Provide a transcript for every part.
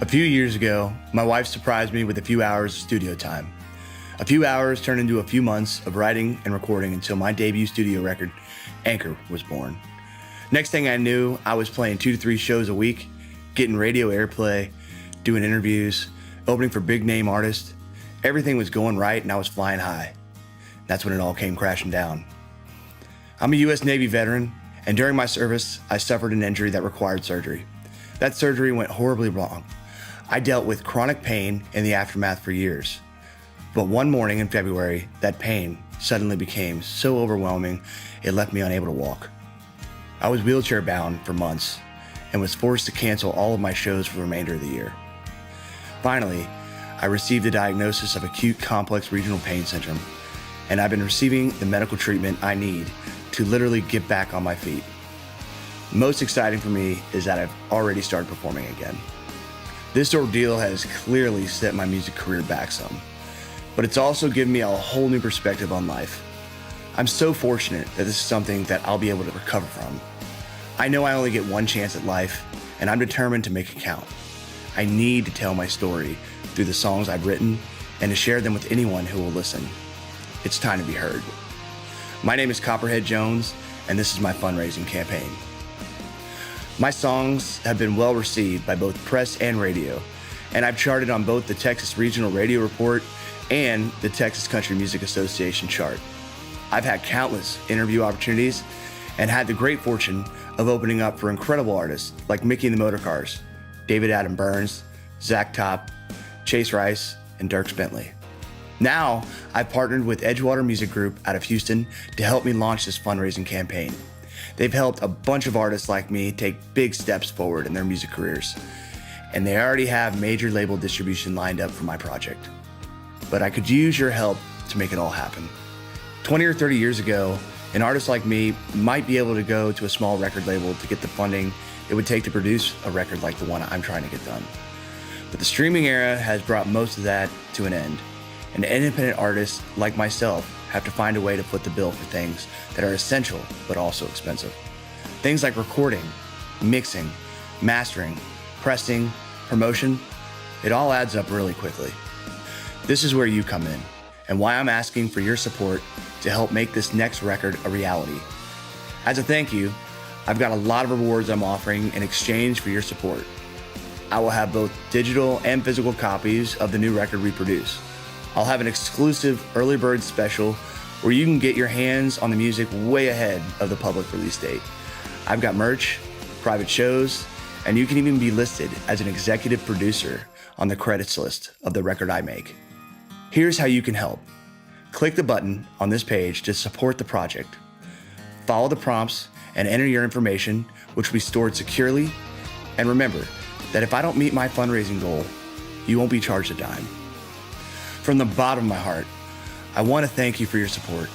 A few years ago, my wife surprised me with a few hours of studio time. A few hours turned into a few months of writing and recording until my debut studio record, Anchor, was born. Next thing I knew, I was playing 2 to 3 shows a week, getting radio airplay, doing interviews, opening for big name artists. Everything was going right and I was flying high. That's when it all came crashing down. I'm a U.S. Navy veteran, and during my service, I suffered an injury that required surgery. That surgery went horribly wrong. I dealt with chronic pain in the aftermath for years. But one morning in February, that pain suddenly became so overwhelming, it left me unable to walk. I was wheelchair bound for months and was forced to cancel all of my shows for the remainder of the year. Finally, I received the diagnosis of acute complex regional pain syndrome, and I've been receiving the medical treatment I need to literally get back on my feet. Most exciting for me is that I've already started performing again. This ordeal has clearly set my music career back some, but it's also given me a whole new perspective on life. I'm so fortunate that this is something that I'll be able to recover from. I know I only get one chance at life, and I'm determined to make it count. I need to tell my story through the songs I've written and to share them with anyone who will listen. It's time to be heard. My name is Copperhead Jones, and this is my fundraising campaign. My songs have been well received by both press and radio, and I've charted on both the Texas Regional Radio Report and the Texas Country Music Association chart. I've had countless interview opportunities and had the great fortune of opening up for incredible artists like Mickey and the Motorcars, David Adam Burns, Zach Top, Chase Rice, and Dierks Bentley. Now, I've partnered with Edgewater Music Group out of Houston to help me launch this fundraising campaign. They've helped a bunch of artists like me take big steps forward in their music careers, and they already have major label distribution lined up for my project. But I could use your help to make it all happen. 20 or 30 years ago, an artist like me might be able to go to a small record label to get the funding it would take to produce a record like the one I'm trying to get done. But the streaming era has brought most of that to an end. And independent artists like myself have to find a way to foot the bill for things that are essential but also expensive. Things like recording, mixing, mastering, pressing, promotion, it all adds up really quickly. This is where you come in, and why I'm asking for your support to help make this next record a reality. As a thank you, I've got a lot of rewards I'm offering in exchange for your support. I will have both digital and physical copies of the new record we produce. I'll have an exclusive early bird special where you can get your hands on the music way ahead of the public release date. I've got merch, private shows, and you can even be listed as an executive producer on the credits list of the record I make. Here's how you can help. Click the button on this page to support the project. Follow the prompts and enter your information, which will be stored securely. And remember that if I don't meet my fundraising goal, you won't be charged a dime. From the bottom of my heart, I want to thank you for your support.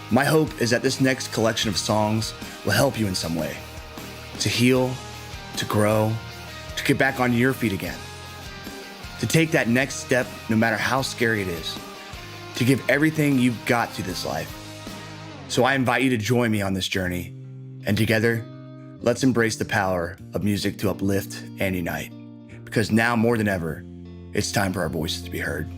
My hope is that this next collection of songs will help you in some way, to heal, to grow, to get back on your feet again, to take that next step no matter how scary it is, to give everything you've got to this life. So I invite you to join me on this journey, and together, let's embrace the power of music to uplift and unite, because now more than ever, it's time for our voices to be heard.